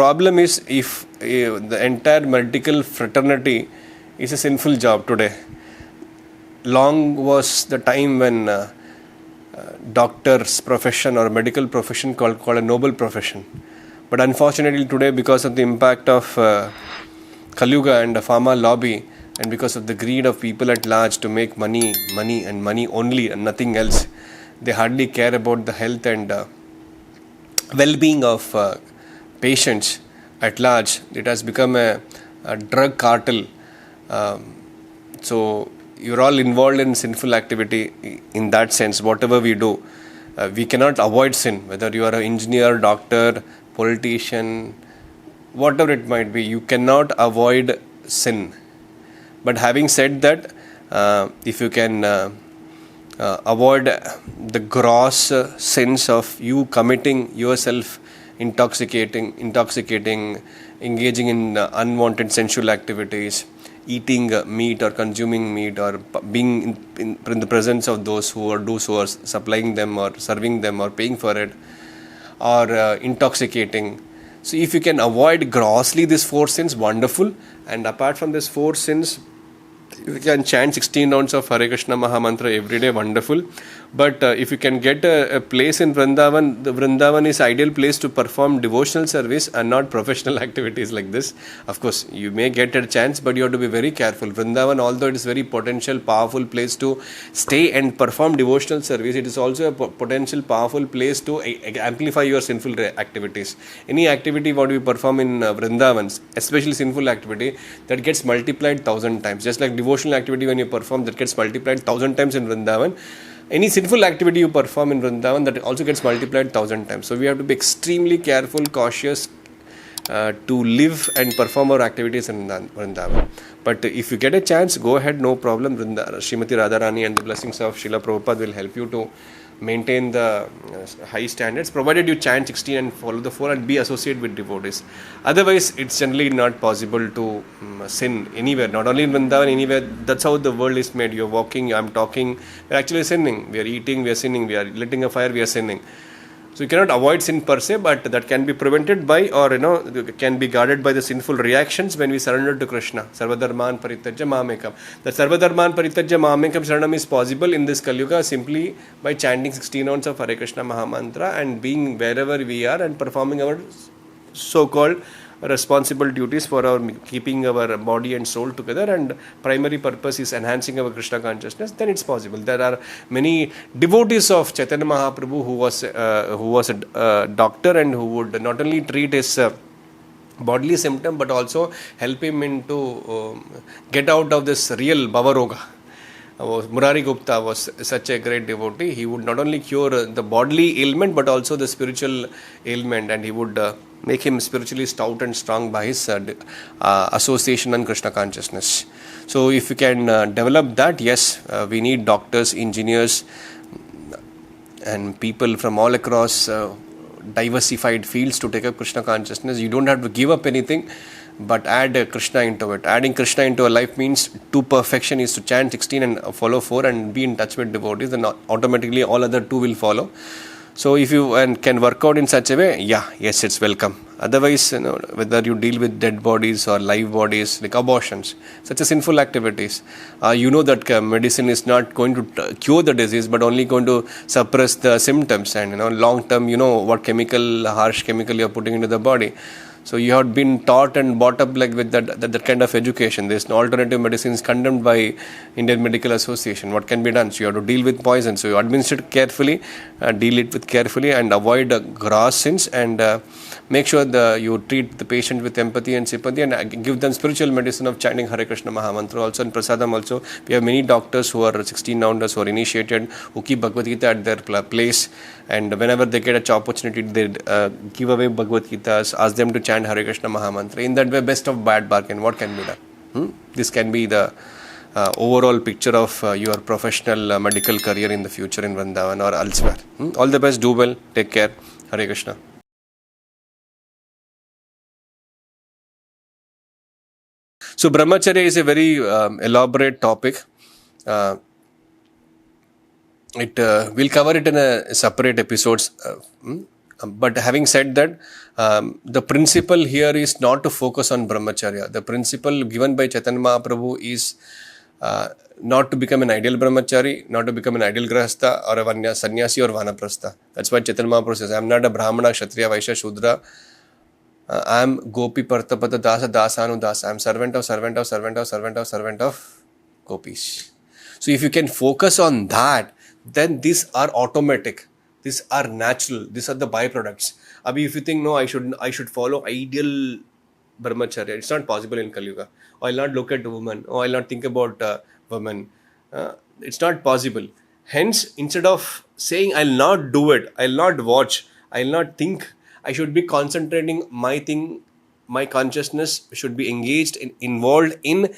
problem is if the entire medical fraternity is a sinful job today. Long was the time when doctor's profession or medical profession called a noble profession. But unfortunately today, because of the impact of Kalyuga and the pharma lobby, and because of the greed of people at large to make money and money only and nothing else, they hardly care about the health and well-being of patients at large. It has become a drug cartel. So you're all involved in sinful activity in that sense. Whatever we do, we cannot avoid sin. Whether you are an engineer, doctor, politician, whatever it might be, you cannot avoid sin. But having said that, if you can avoid the gross sins of you committing yourself, intoxicating, engaging in unwanted sensual activities, eating meat or consuming meat, or being in the presence of those who are supplying them or serving them or paying for it, or intoxicating. So if you can avoid grossly these 4 sins, wonderful. And apart from these 4 sins, you can chant 16 rounds of Hare Krishna Maha Mantra every day, wonderful. But if you can get a place in Vrindavan, the Vrindavan is ideal place to perform devotional service and not professional activities like this. Of course, you may get a chance, but you have to be very careful. Vrindavan, although it is very potential, powerful place to stay and perform devotional service, it is also a potential, powerful place to amplify your sinful activities. Any activity what we perform in Vrindavan, especially sinful activity, that gets multiplied 1,000 times. Just like devotional activity when you perform, that gets multiplied 1,000 times in Vrindavan. Any sinful activity you perform in Vrindavan, that also gets multiplied 1,000 times. So we have to be extremely careful, cautious to live and perform our activities in Vrindavan. But if you get a chance, go ahead, no problem. Srimati Radharani and the blessings of Srila Prabhupada will help you to maintain the high standards, provided you chant 16 and follow the 4 and be associated with devotees. Otherwise, it's generally not possible to sin anywhere, not only in Vrindavan, anywhere. That's how the world is made. You're walking, I'm talking, we're actually sinning. We are eating, we are sinning. We are lighting a fire, we are sinning. So you cannot avoid sin per se, but that can be prevented by, or can be guarded by the sinful reactions when we surrender to Krishna. Sarvadharman Parityajya Mamekam. The Sarvadharman Parityajya Mamekam Saranam is possible in this Kalyuga simply by chanting 16 rounds of Hare Krishna Mahamantra and being wherever we are and performing our so-called responsible duties for our keeping our body and soul together, and primary purpose is enhancing our Krishna consciousness. Then it's possible. There are many devotees of Chaitanya Mahaprabhu who was a doctor and who would not only treat his bodily symptom but also help him into get out of this real Bhavaroga. Murari Gupta was such a great devotee. He would not only cure the bodily ailment but also the spiritual ailment, and he would make him spiritually stout and strong by his association and Krishna consciousness. So if you can develop that, yes, we need doctors, engineers and people from all across diversified fields to take up Krishna consciousness. You don't have to give up anything, but add Krishna into it. Adding Krishna into a life means to perfection is to chant 16 and follow 4 and be in touch with devotees, then automatically all other 2 will follow. So if you can work out in such a way, yes, it's welcome. Otherwise, whether you deal with dead bodies or live bodies, like abortions, such as sinful activities, that medicine is not going to cure the disease, but only going to suppress the symptoms. And long term, what harsh chemical you are putting into the body. So you have been taught and brought up like with that kind of education. There's no alternative medicines condemned by Indian Medical Association. What can be done? So you have to deal with poison. So you administer it carefully, deal it with carefully, and avoid gross sins, and make sure that you treat the patient with empathy and sympathy, and give them spiritual medicine of chanting Hare Krishna Mahamantra also, and Prasadam also. We have many doctors who are 16 rounders who are initiated, who keep Bhagavad Gita at their place, and whenever they get a opportunity, they give away Bhagavad Gitas, ask them to chant Hare Krishna Mahamantra. In that way, best of bad bargain. What can be done? This can be the overall picture of your professional medical career in the future in Vrindavan or elsewhere. All the best. Do well. Take care. Hare Krishna. So Brahmacharya is a very elaborate topic. We'll cover it in a separate episodes. But having said that, the principle here is not to focus on brahmacharya. The principle given by Chaitanya Mahaprabhu is not to become an ideal brahmachari, not to become an ideal grahastha or a sannyasi or vanaprastha. That's why Chaitanya Mahaprabhu says, I am not a brahmana, kshatriya, vaishya, shudra. I am gopi, partapada, dasa, dasanu, dasa. I am servant of gopis. So if you can focus on that, then these are automatic. These are natural. These are the byproducts. Abhi, if you think, no, I should follow ideal brahmacharya, it's not possible in Kali Yuga. Or I'll not look at women. Or I'll not think about women. It's not possible. Hence, instead of saying, I'll not do it, I'll not watch, I'll not think, I should be concentrating my consciousness should be engaged, involved in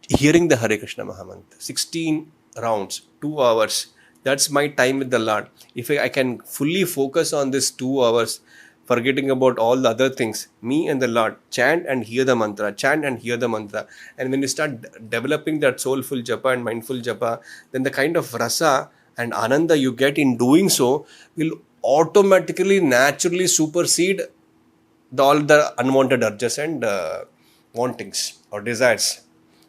hearing the Hare Krishna Mahamantra. 16 rounds, 2 hours. That's my time with the Lord. If I can fully focus on this 2 hours, forgetting about all the other things, me and the Lord, chant and hear the mantra, chant and hear the mantra. And when you start developing that soulful japa and mindful japa, then the kind of rasa and ananda you get in doing so will automatically, naturally supersede all the unwanted urges and wantings or desires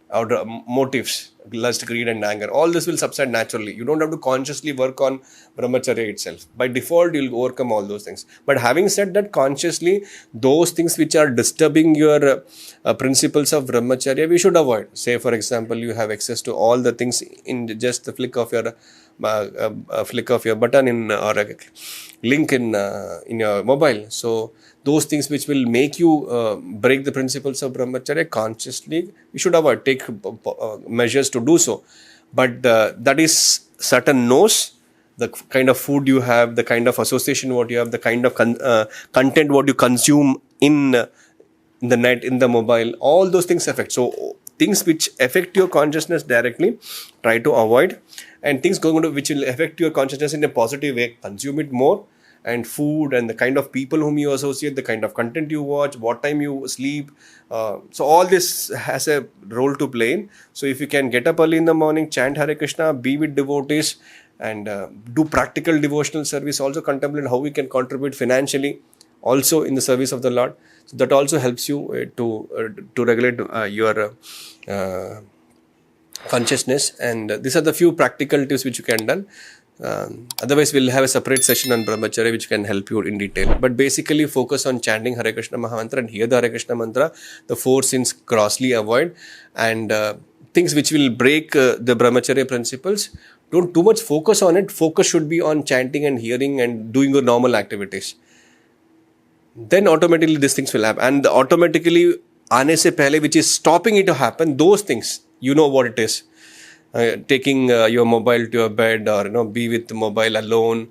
or motives, lust, greed and anger. All this will subside naturally. You don't have to consciously work on brahmacharya itself. By default, you'll overcome all those things. But having said that, consciously, those things which are disturbing your principles of brahmacharya, we should avoid. Say, for example, you have access to all the things in just the flick of your button in or a link in your mobile. So those things which will make you break the principles of brahmacharya, consciously we should avoid, take measures to do so. But that is certain knows the kind of food you have, the kind of association what you have, the kind of content what you consume in the net, in the mobile, all those things affect. So things which affect your consciousness directly, try to avoid, and things which will affect your consciousness in a positive way, consume it more. And food and the kind of people whom you associate, the kind of content you watch, what time you sleep. So all this has a role to play in. So if you can get up early in the morning, chant Hare Krishna, be with devotees, and do practical devotional service, also contemplate how we can contribute financially also in the service of the Lord. So that also helps you to regulate your consciousness. And these are the few practical tips which you can do. Otherwise, we'll have a separate session on brahmacharya which can help you in detail. But basically, focus on chanting Hare Krishna Mahamantra and hear the Hare Krishna mantra. The 4 sins grossly avoid, and things which will break the brahmacharya principles. Don't too much focus on it. Focus should be on chanting and hearing and doing your normal activities. Then automatically these things will happen. And automatically, aane se pehle, which is stopping it to happen, those things, you know what it is. Taking your mobile to your bed, or be with mobile alone.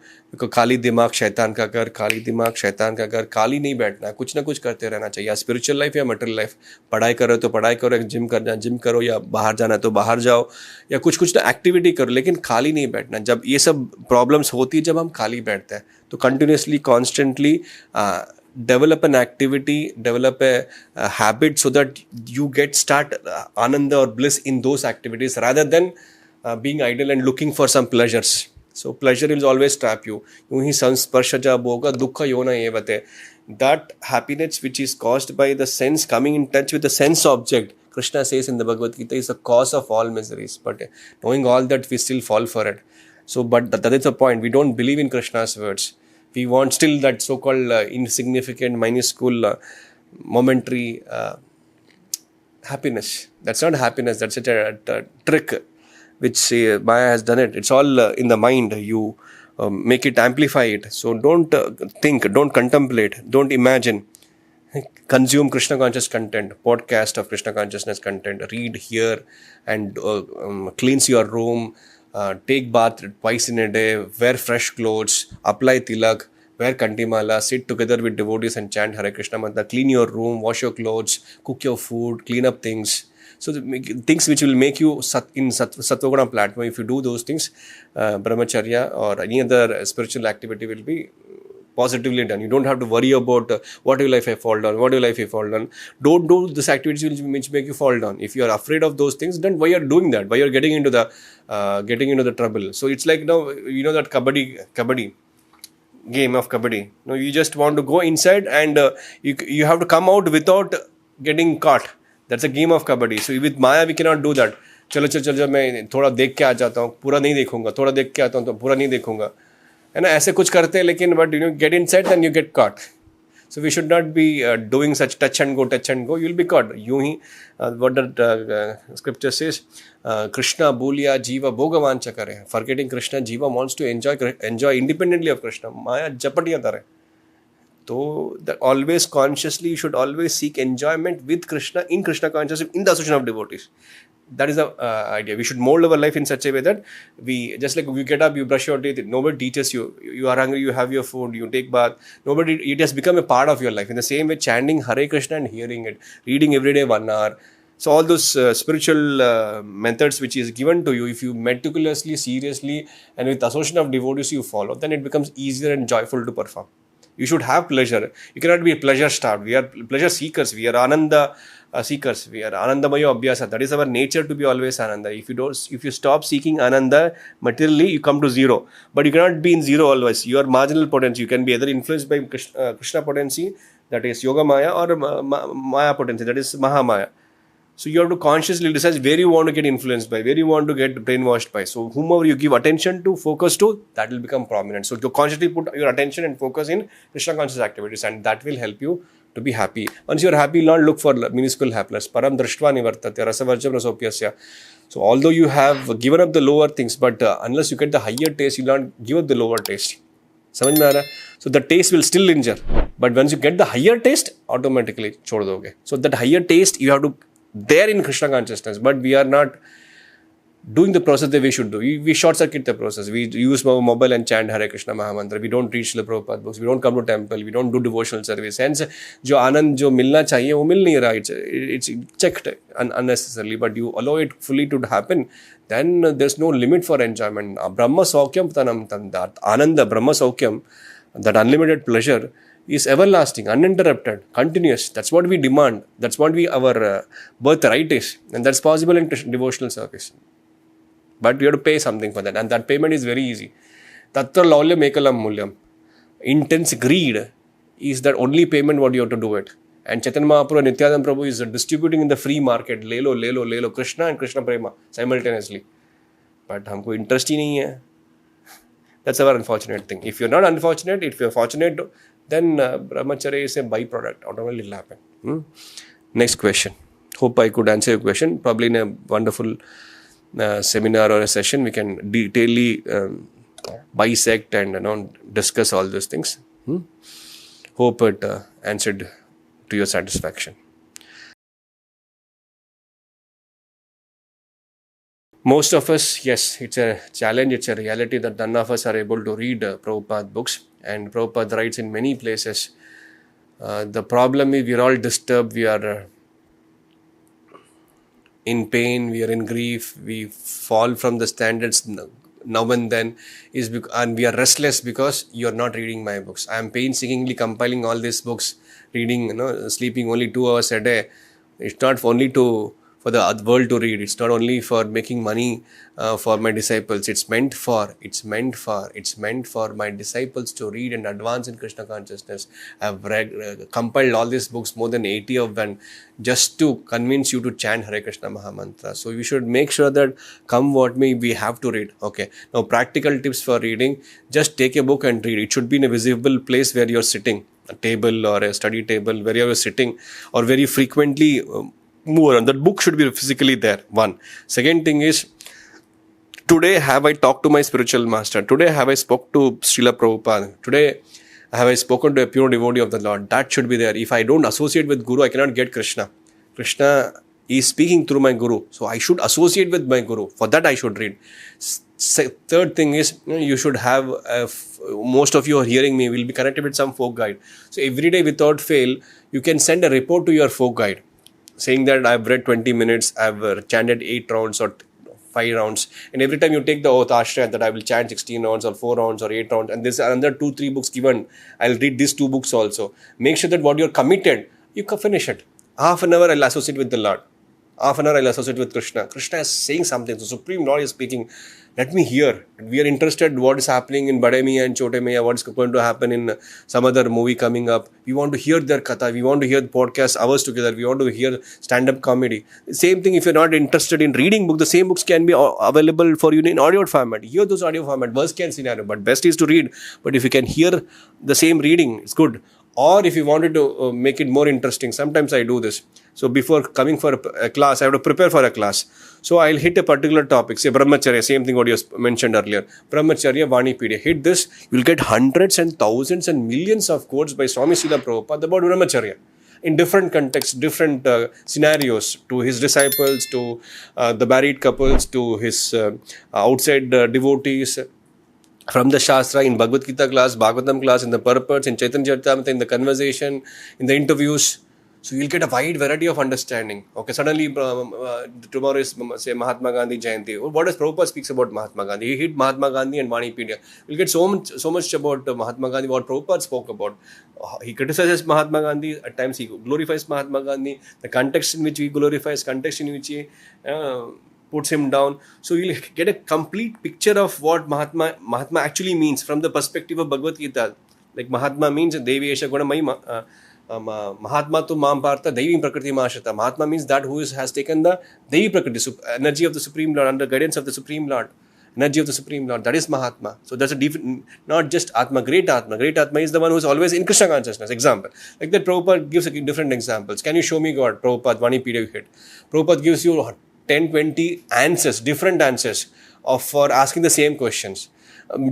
खाली दिमाग शैतान का घर, खाली दिमाग शैतान का घर. खाली नहीं बैठना, कुछ ना कुछ करते रहना चाहिए. या स्पिरिचुअल लाइफ या मटेरियल लाइफ, पढ़ाई करो तो पढ़ाई करो, जिम करना जिम करो, या बाहर जाना तो बाहर जाओ, या कुछ ना एक्टिविटी करो, लेकिन खाली नहीं बैठना. जब ये सब प्रॉब्लम्स होती है, जब हम खाली बैठते हैं, तो continuously constantly develop an activity, develop a habit, so that you start ananda or bliss in those activities, rather than being idle and looking for some pleasures. So pleasure will always trap you. Yuhi sansparshaja bhoga dukkha yona evate. That happiness which is caused by the sense coming in touch with the sense object, Krishna says in the Bhagavad Gita, is the cause of all miseries. But knowing all that, we still fall for it. So, but that is the point. We don't believe in Krishna's words. We want still that so-called insignificant, minuscule, momentary happiness. That's not happiness. That's a trick which Maya has done it. It's all in the mind. You make it, amplify it. So don't think, don't contemplate, don't imagine. Consume Krishna conscious content, podcast of Krishna consciousness content, read, hear, and cleanse your room. Take bath twice in a day, wear fresh clothes, apply tilak, wear kantimala, sit together with devotees and chant Hare Krishna mantra, clean your room, wash your clothes, cook your food, clean up things. So things which will make you in Sattva-guna platform. If you do those things, brahmacharya or any other spiritual activity will be positively done. You don't have to worry about what will if I fall down, what will if I fall down. Don't do this activities which make you fall down. If you are afraid of those things, then why you are doing that? Why you are getting into the trouble? So it's like, you know that kabaddi. game of kabaddi. No, you just want to go inside and you have to come out without getting caught. That's a game of kabaddi. So with Maya we cannot do that. चलो चलो चलो मैं थोड़ा देख के आ जाता हूँ, पूरा नहीं देखूंगा, थोड़ा देख के आता हूँ तो पूरा नहीं देखूंगा, है ना. ऐसे कुछ करते हैं लेकिन but get inside and you get caught. So we should not be doing such touch and go. You will be caught. यूं ही what the scripture says, Krishna bhuliya jiva bhogavancha kare. Forgetting Krishna, jiva wants to enjoy independently of Krishna. Maya japatiya tare. So that always consciously you should always seek enjoyment with Krishna, in Krishna consciousness, in the association of devotees. That is the idea. We should mold our life in such a way that we, just like you get up, you brush your teeth, nobody teaches you. You are hungry, you have your food, you take bath. Nobody, it has become a part of your life. In the same way, chanting Hare Krishna and hearing it, reading every day 1 hour. So all those spiritual methods which is given to you, if you meticulously, seriously, and with association of devotees you follow, then it becomes easier and joyful to perform. You should have pleasure. You cannot be pleasure starved. We are pleasure seekers. We are ananda seekers. We are anandamaya abhyasa. That is our nature, to be always ananda. If you stop seeking ananda materially, you come to zero. But you cannot be in zero always. You are marginal potency. You can be either influenced by Krishna potency, that is yoga maya, or maya potency, that is mahamaya. So you have to consciously decide where you want to get influenced by, where you want to get brainwashed by. So whomever you give attention to, focus to, that will become prominent. So you consciously put your attention and focus in Krishna conscious activities, and that will help you to be happy. Once you are happy, don't look for minuscule happiness. Param drishtva nivartate, rasa varjam rasopyasya. So although you have given up the lower things, but unless you get the higher taste, you don't give up the lower taste. समझ में आ रहा है? So the taste will still linger. But once you get the higher taste, automatically छोड़ दोगे. So that higher taste, you have to there in Krishna consciousness, but we are not doing the process that we should do. We short circuit the process. We use our mobile and chant Hare Krishna Mahamantra. We don't read Srila Prabhupada books. We don't come to temple. We don't do devotional service. Hence, जो आनंद जो मिलना चाहिए वो मिल नहीं रहा. It's checked unnecessarily, but you allow it fully to happen. Then there's no limit for enjoyment. Brahma Saukyam Tanam Tandat. Ananda Brahma Saukyam, that unlimited pleasure, is everlasting, uninterrupted, continuous. That's what we demand. That's what our birthright is. And that's possible in devotional service. But we have to pay something for that. And that payment is very easy. Tatra laulyam ekalam mulyam. Intense greed is that only payment what you have to do it. And Chaitanya Mahaprabhu and Nityananda Prabhu is distributing in the free market. Lelo, Krishna and Krishna Prema simultaneously. But humko interest hi nahi hai. That's our unfortunate thing. If you're not unfortunate, if you're fortunate, then brahmacharya is a byproduct. Automatically will happen. Next question. Hope I could answer your question. Probably in a wonderful seminar or a session, we can detailedly bisect and discuss all those things. Hope it answered to your satisfaction. Most of us, yes, it's a challenge, it's a reality that none of us are able to read Prabhupada books. And Prabhupada writes in many places. The problem is we are all disturbed, we are in pain, we are in grief, we fall from the standards now and then, and we are restless because you are not reading my books. I am painstakingly compiling all these books, reading, sleeping only 2 hours a day. It's not only for the world to read. It's not only for making money for my disciples. It's meant for my disciples to read and advance in Krishna consciousness. I've compiled all these books, more than 80 of them, just to convince you to chant Hare Krishna Mahamantra. So you should make sure that come what may, we have to read. Okay. Now practical tips for reading. Just take a book and read. It should be in a visible place where you're sitting, a table or a study table, where you're sitting, or very frequently move around. That book should be physically there. One. Second thing is, today have I talked to my spiritual master? Today have I spoke to Srila Prabhupada? Today have I spoken to a pure devotee of the Lord? That should be there. If I don't associate with Guru, I cannot get Krishna. Krishna is speaking through my Guru. So I should associate with my Guru. For that I should read. Third thing is, you should have, most of you are hearing me, will be connected with some folk guide. So every day without fail, you can send a report to your folk guide, saying that I've read 20 minutes, I've chanted 8 rounds or 5 rounds. And every time you take the oath, Ashraya, that I will chant 16 rounds or 4 rounds or 8 rounds. And there's another 2-3 books given. I'll read these 2 books also. Make sure that what you're committed, you can finish it. Half an hour I'll associate with the Lord. Half an hour I'll associate with Krishna. Krishna is saying something. The Supreme Lord is speaking. Let me hear. We are interested what is happening in Bade Miyan and Chote Miyan, what's going to happen in some other movie coming up. We want to hear their katha. We want to hear podcasts hours together. We want to hear stand-up comedy. Same thing, if you're not interested in reading book, the same books can be available for you in audio format. Hear those audio format. Worst case scenario, but best is to read. But if you can hear the same reading, it's good. Or if you wanted to make it more interesting, sometimes I do this. So before coming for a class, I have to prepare for a class. So I'll hit a particular topic, say Brahmacharya, same thing what you mentioned earlier. Brahmacharya, Vanipedia. Hit this, you'll get hundreds and thousands and millions of quotes by Swami Srila Prabhupada about Brahmacharya. In different contexts, different scenarios, to his disciples, to the married couples, to his outside devotees. From the Shastra, in Bhagavad Gita class, Bhagavatam class, in the purports, in Chaitanya Charitamrita, in the conversation, in the interviews. So you'll get a wide variety of understanding. Okay, suddenly tomorrow is, say, Mahatma Gandhi Jayanti. What does Prabhupada speaks about Mahatma Gandhi? He hit Mahatma Gandhi and Vanipedia. You'll get so much about Mahatma Gandhi, what Prabhupada spoke about. He criticizes Mahatma Gandhi, at times he glorifies Mahatma Gandhi, the context in which he glorifies, context in which he puts him down. So you'll get a complete picture of what Mahatma actually means from the perspective of Bhagavad Gita. Like Mahatma means Devi Esha Guna Mai Mahatma to Mam Partha Devi Prakriti Mashata. Mahatma means that who has taken the Devi Prakriti, energy of the Supreme Lord, under guidance of the Supreme Lord. Energy of the Supreme Lord. That is Mahatma. So that's a different, not just Atma, great Atma. Great Atma is the one who is always in Krishna consciousness. Example. Like that Prabhupada gives different examples. Can you show me God? Prabhupada, Vanipedia hit. Prabhupada gives you 10, 20 answers, different answers for asking the same questions.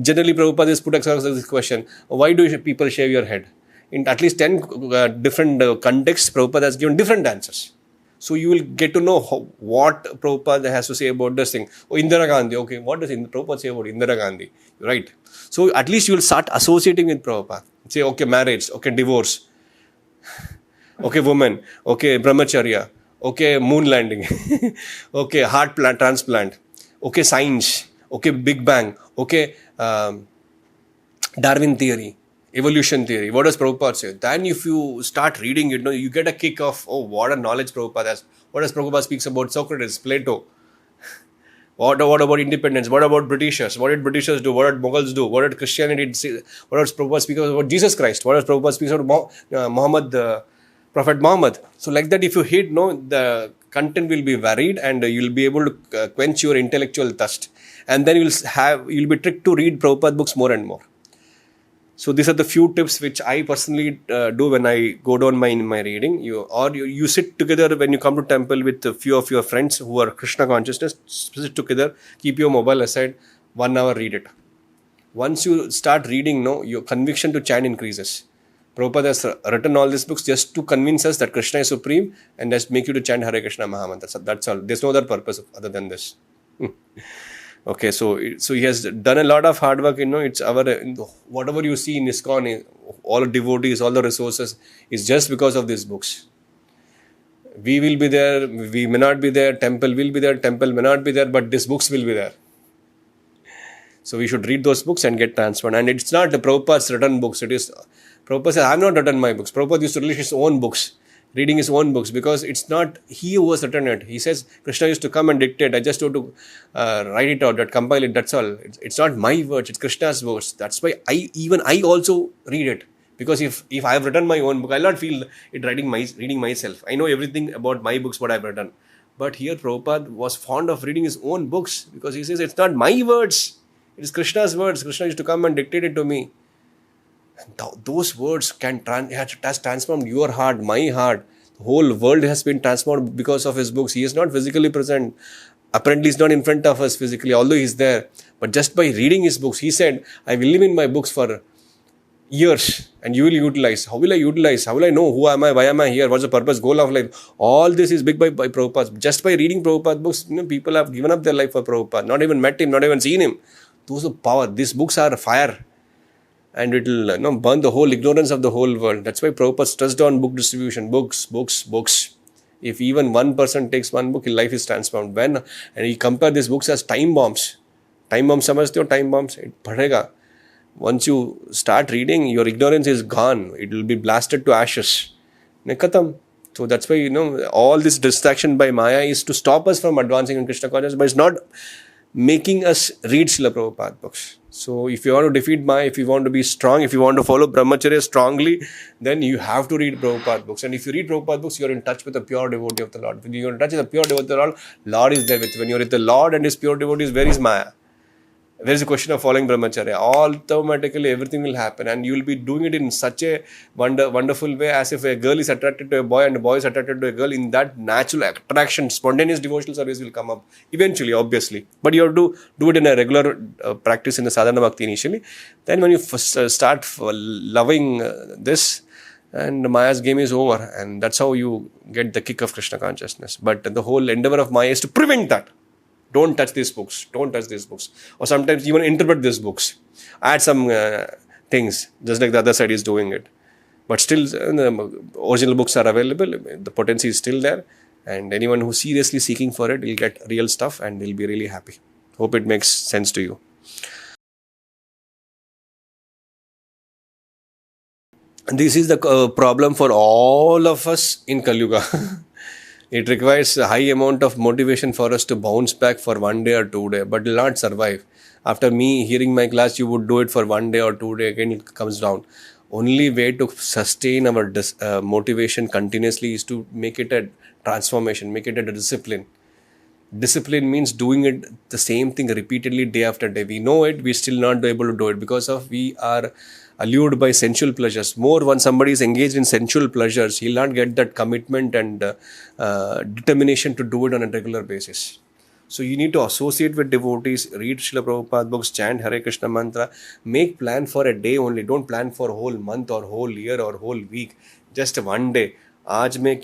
Generally, Prabhupada has put across this question, why do people shave your head? In at least 10 different contexts, Prabhupada has given different answers. So you will get to know what Prabhupada has to say about this thing. Oh, Indira Gandhi. Okay, what does Prabhupada say about Indira Gandhi? Right. So at least you will start associating with Prabhupada. Say, okay, marriage. Okay, divorce. Okay, woman. Okay, brahmacharya. Okay, moon landing. Okay, heart transplant. Okay, science. Okay, Big Bang. Okay, Darwin theory. Evolution theory. What does Prabhupada say? Then if you start reading it, you get a kick of, oh, what a knowledge Prabhupada has. What does Prabhupada speaks about Socrates, Plato? What about independence? What about Britishers? What did Britishers do? What did Mughals do? What did Christianity say? What does Prabhupada speak about Jesus Christ? What does Prabhupada speak about Muhammad, Prophet Muhammad? So like that, if you hit, the content will be varied and you'll be able to quench your intellectual thirst. And then you'll be tricked to read Prabhupada books more and more. So these are the few tips which I personally do when I go down in my reading. You sit together when you come to temple with a few of your friends who are Krishna consciousness. Sit together, keep your mobile aside, 1 hour read it. Once you start reading, your conviction to chant increases. Prabhupada has written all these books just to convince us that Krishna is supreme and just make you to chant Hare Krishna Mahamantra. That's all. There's no other purpose other than this. Okay, so he has done a lot of hard work. It's our whatever you see in iskcon, all the devotees, all the resources, is just because of these books. We will be there, we may not be there. Temple will be there, temple may not be there, but these books will be there. So we should read those books and get transformed. And it's not the Prabhupada's written books. It is Prabhupada says, I have not written my books. Prabhupada used to release his own books. Reading his own books, because it's not he who has written it. He says, Krishna used to come and dictate. I just have to write it out, compile it, that's all. It's not my words, it's Krishna's words. That's why I also read it. Because if I have written my own book, I'll not feel it reading myself. I know everything about my books, what I've written. But here Prabhupada was fond of reading his own books, because he says, it's not my words, it is Krishna's words. Krishna used to come and dictate it to me. Those words has transformed your heart, my heart. The whole world has been transformed because of his books. He is not physically present. Apparently, he's not in front of us physically, although he's there. But just by reading his books, he said, I will live in my books for years and you will utilize. How will I utilize? How will I know who am I? Why am I here? What's the purpose, goal of life? All this is big by Prabhupada. Just by reading Prabhupada books, people have given up their life for Prabhupada. Not even met him, not even seen him. Those are power. These books are fire. And it will burn the whole ignorance of the whole world. That's why Prabhupada stressed on book distribution. Books. If even one person takes one book, his life is transformed. And he compared these books as time bombs. Time bombs, samajhte ho? Time bombs. It padega. Once you start reading, your ignorance is gone. It will be blasted to ashes. Khatam. So that's why, all this distraction by Maya is to stop us from advancing in Krishna consciousness. But it's not making us read Srila Prabhupada books. So if you want to defeat Maya, if you want to be strong, if you want to follow Brahmacharya strongly, then you have to read Prabhupada books. And if you read Prabhupada books, you're in touch with the pure devotee of the Lord. When you're in touch with the pure devotee of the Lord, Lord is there with you. When you're with the Lord and his pure devotees, where is Maya? There is a question of following brahmacharya. Automatically, everything will happen, and you will be doing it in such a wonderful way, as if a girl is attracted to a boy and a boy is attracted to a girl. In that natural attraction, spontaneous devotional service will come up eventually, obviously. But you have to do it in a regular practice in the sadhana bhakti initially. Then, when you start loving this, and Maya's game is over, and that's how you get the kick of Krishna consciousness. But the whole endeavor of Maya is to prevent that. Don't touch these books. Don't touch these books. Or sometimes even interpret these books. Add some things, just like the other side is doing it. But still, the original books are available. The potency is still there. And anyone who's seriously seeking for it will get real stuff and will be really happy. Hope it makes sense to you. And this is the problem for all of us in Kali Yuga. It requires a high amount of motivation for us to bounce back for 1 day or 2 days, but will not survive. After me hearing my class, you would do it for 1 day or 2 days, again it comes down. Only way to sustain our motivation continuously is to make it a transformation, make it a discipline. Discipline means doing it the same thing repeatedly day after day. We know it, we still not able to do it because of we are allured by sensual pleasures. More when somebody is engaged in sensual pleasures, he'll not get that commitment and determination to do it on a regular basis. So you need to associate with devotees, read Srila Prabhupada books, chant Hare Krishna mantra, make plan for a day only. Don't plan for whole month or whole year or whole week. Just 1 day. आज मैं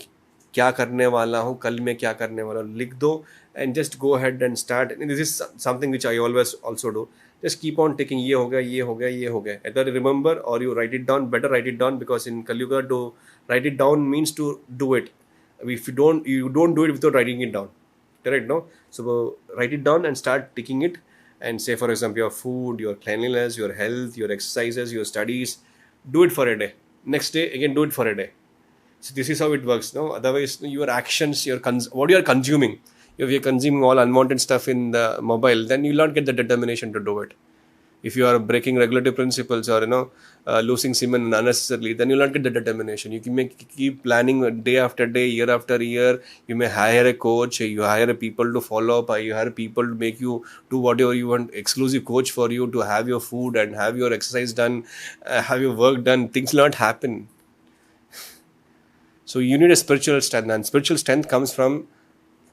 क्या करने वाला हूँ, कल मैं क्या करने वाला हूँ, लिख दो and just go ahead and start. And this is something which I always also do. Just keep on taking ये हो गया, ये हो गया, ये हो गया. Either remember or you write it down. Better write it down because in Kali Yuga to write it down means to do it. If you don't do it without writing it down. Correct, no? So write it down and start ticking it. And say, for example, your food, your cleanliness, your health, your exercises, your studies. Do it for a day. Next day, again, do it for a day. So this is how it works, no? Otherwise, your actions, what you are consuming. If you're consuming all unwanted stuff in the mobile, then you'll not get the determination to do it. If you are breaking regulative principles or losing semen unnecessarily, then you'll not get the determination. You can keep planning day after day, year after year. You may hire a coach, you hire people to follow up, you hire people to make you do whatever you want, exclusive coach for you to have your food and have your exercise done, have your work done. Things will not happen. So you need a spiritual strength, and spiritual strength comes from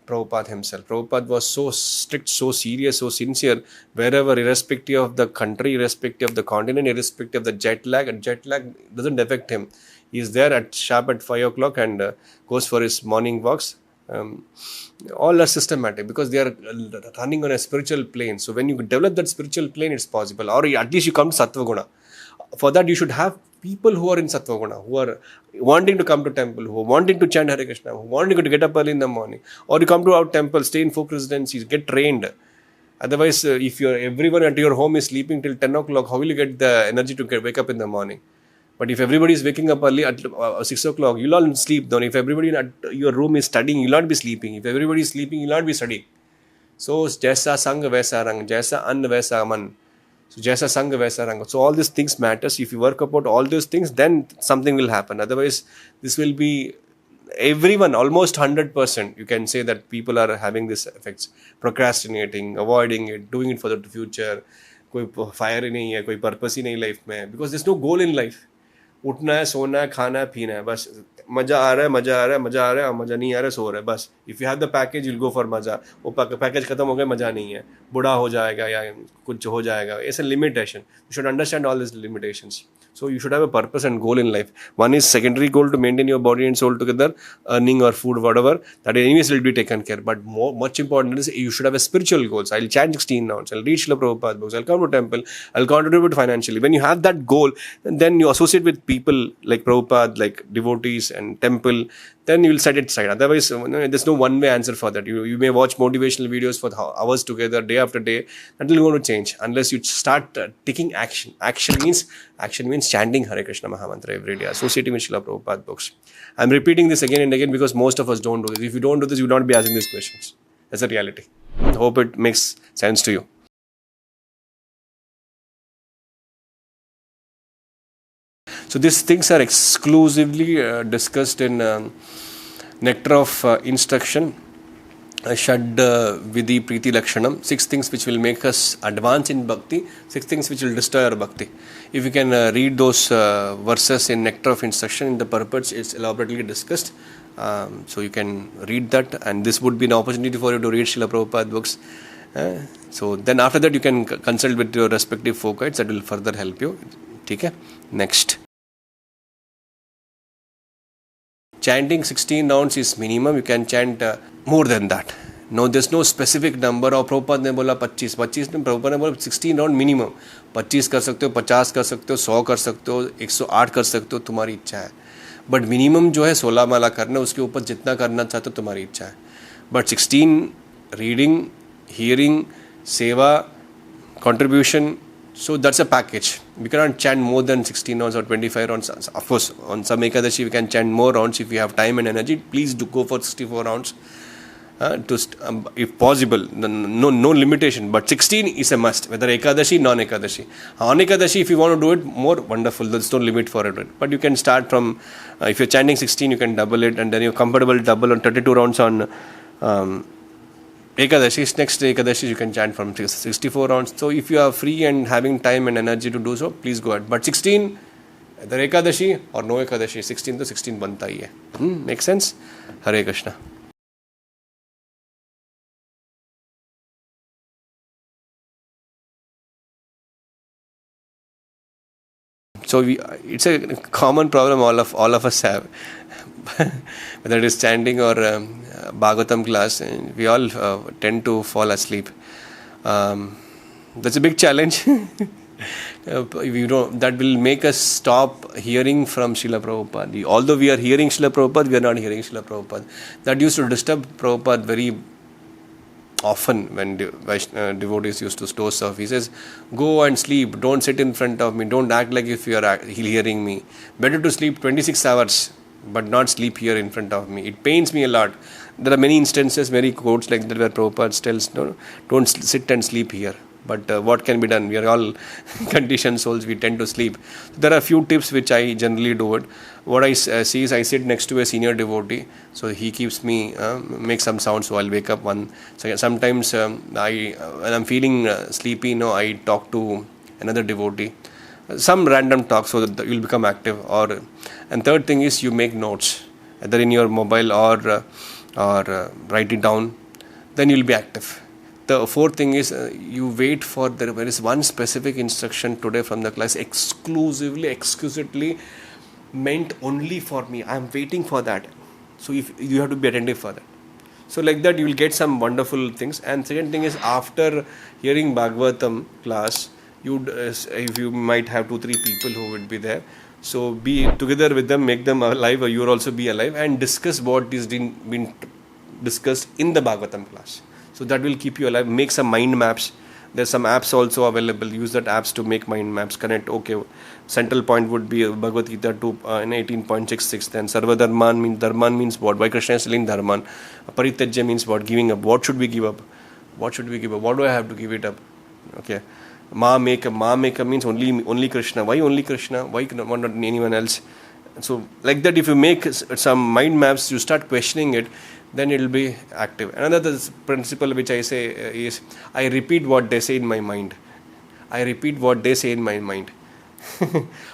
Prabhupada himself. Prabhupada was so strict, so serious, so sincere, wherever, irrespective of the country, irrespective of the continent, irrespective of the jet lag, and jet lag doesn't affect him. He is there sharp at 5 o'clock and goes for his morning walks. All are systematic because they are running on a spiritual plane. So when you develop that spiritual plane, it's possible. Or at least you come to Sattva Guna. For that, you should have people who are in Sattva Guna, who are wanting to come to temple, who are wanting to chant Hare Krishna, who are wanting to get up early in the morning. Or you come to our temple, stay in 4 residencies, get trained. Otherwise, if everyone at your home is sleeping till 10 o'clock, how will you get the energy to wake up in the morning? But if everybody is waking up early at 6 o'clock, you'll all sleep. Then if everybody at your room is studying, you'll not be sleeping. If everybody is sleeping, you'll not be studying. So, jaisa sang vaisa rang, jaisa an vaisa man. So, jaisa sang vaisa rang. So, all these things matters. If you work about all those things, then something will happen. Otherwise, this will be everyone, almost 100%. You can say that people are having these effects. Procrastinating, avoiding it, doing it for the future. कोई fire ही नहीं है, कोई purpose ही नहीं life में. Because there's no goal in life. उठना है, सोना है, खाना है, पीना है, बस मजा आ रहा है, मजा आ रहा है, मजा आ रहा है, और मजा नहीं आ रहा है, सो रहा है, बस. If you have the package will go for मजा. वो पैकेज खत्म हो गया, मजा नहीं है, बूढ़ा हो जाएगा या कुछ हो जाएगा. It's a limitation. You should understand all this limitations. So you should have a purpose and goal in life. One is secondary goal to maintain your body and soul together, earning or food, whatever. That anyways will be taken care. But much important is you should have a spiritual goals. I'll chant 16 nouns. I'll read Srila Prabhupada books. I'll come to temple. I'll contribute financially. When you have that goal, then you associate with people like Prabhupada, like devotees and temple. Then you will set it aside. Otherwise, there's no one-way answer for that. You may watch motivational videos for hours together, day after day. That will going to change unless you start taking action. Action means chanting Hare Krishna Mahamantra every day, associating with Srila Prabhupada books. I'm repeating this again and again because most of us don't do this. If you don't do this, you will not be asking these questions. as a reality. Hope it makes sense to you. So these things are exclusively discussed in Nectar of Instruction, Shad Vidhi Preeti Lakshanam, 6 things which will make us advance in bhakti, 6 things which will destroy our bhakti. If you can read those verses in Nectar of Instruction, in the purports it's elaborately discussed. So you can read that, and this would be an opportunity for you to read Srila Prabhupada books. So then after that you can consult with your respective folk guides, that will further help you. Okay? Next. Chanting 16 rounds is minimum. You can chant more than that. No, there's no specific number. और Prabhupada ने बोला 25 ने Prabhupada ने बोला 16 round minimum. 25 कर सकते हो, 50 कर सकते हो, 100 कर सकते हो, 108 कर सकते हो, तुम्हारी इच्छा है. बट मिनिमम जो है 16 माला करना, उसके ऊपर जितना करना चाहते हो तुम्हारी इच्छा है. बट 16 रीडिंग, हियरिंग, सेवा, contribution, so that's a package. We cannot chant more than 16 rounds or 25 rounds. Of course, on some Ekadashi we can chant more rounds if we have time and energy. Please do go for 64 rounds if possible. No limitation, but 16 is a must, whether Ekadashi, non-Ekadashi. On Ekadashi, if you want to do it more, wonderful, there's no limit for it. But you can start from, if you're chanting 16, you can double it, and then you're comfortable double on 32 rounds on Ekadashi. Next Ekadashi, you can chant from 64 rounds. So if you are free and having time and energy to do so, please go ahead. But 16, either Ekadashi or no Ekadashi, 16 to 16 banta hi hai. Make sense? Hare Krishna. So it's a common problem all of us have. Whether it is chanting or Bhagavatam class, we all tend to fall asleep. That's a big challenge. That will make us stop hearing from Srila Prabhupada. Although we are hearing Srila Prabhupada, we are not hearing Srila Prabhupada. That used to disturb Prabhupada very often when devotees used to store stuff. He says, go and sleep, don't sit in front of me, don't act like if you are hearing me. Better to sleep 26 hours, but not sleep here in front of me. It pains me a lot. There are many instances, many quotes like that where Prabhupada tells, no, don't sit and sleep here. But what can be done? We are all conditioned souls, we tend to sleep. There are a few tips which I generally do it. What I see is I sit next to a senior devotee, so he keeps me, make some sound, so I'll wake up one. So sometimes when I'm feeling sleepy, I talk to another devotee. Some random talk so that you'll become active. And third thing is you make notes, either in your mobile or write it down, then you'll be active. The fourth thing is you wait for there is one specific instruction today from the class exclusively, exquisitely meant only for me. I am waiting for that. So if you have to be attentive for that. So like that you will get some wonderful things. And second thing is after hearing Bhagavatam class, if you might have 2-3 people who would be there. So be together with them, make them alive, or you will also be alive, and discuss what is been discussed in the Bhagavatam class. So that will keep you alive. Make some mind maps. There's some apps also available. Use that apps to make mind maps. Connect. Okay, central point would be Bhagavad Gita 18.66. Then Sarva Dharman means what? Why Krishna is telling Dharman? Parityajya means what? Giving up. What should we give up? What should we give up? What do I have to give it up? Okay. Ma Meka means only Krishna. Why only Krishna? Why not anyone else? So like that, if you make some mind maps, you start questioning it, then it will be active. Another principle which I say is, I repeat what they say in my mind. I repeat what they say in my mind.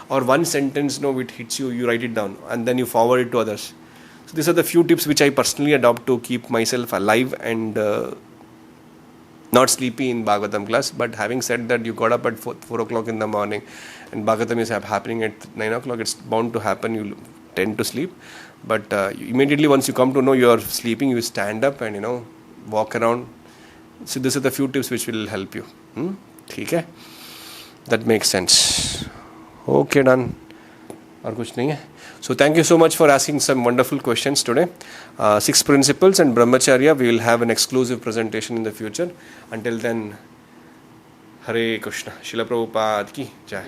Or one sentence, it hits you, you write it down, and then you forward it to others. So these are the few tips which I personally adopt to keep myself alive and not sleepy in Bhagavatam class. But having said that, you got up at 4 o'clock in the morning and Bhagavatam is happening at 9 o'clock, it's bound to happen. You tend to sleep. But immediately once you come to know you are sleeping, you stand up and walk around. So these are the few tips which will help you. Okay? That makes sense. Okay, done. Or kuch nahi hai. So thank you so much for asking some wonderful questions today. 6 principles and brahmacharya, we will have an exclusive presentation in the future. Until then, Hare Krishna. Srila Prabhupada ki jai.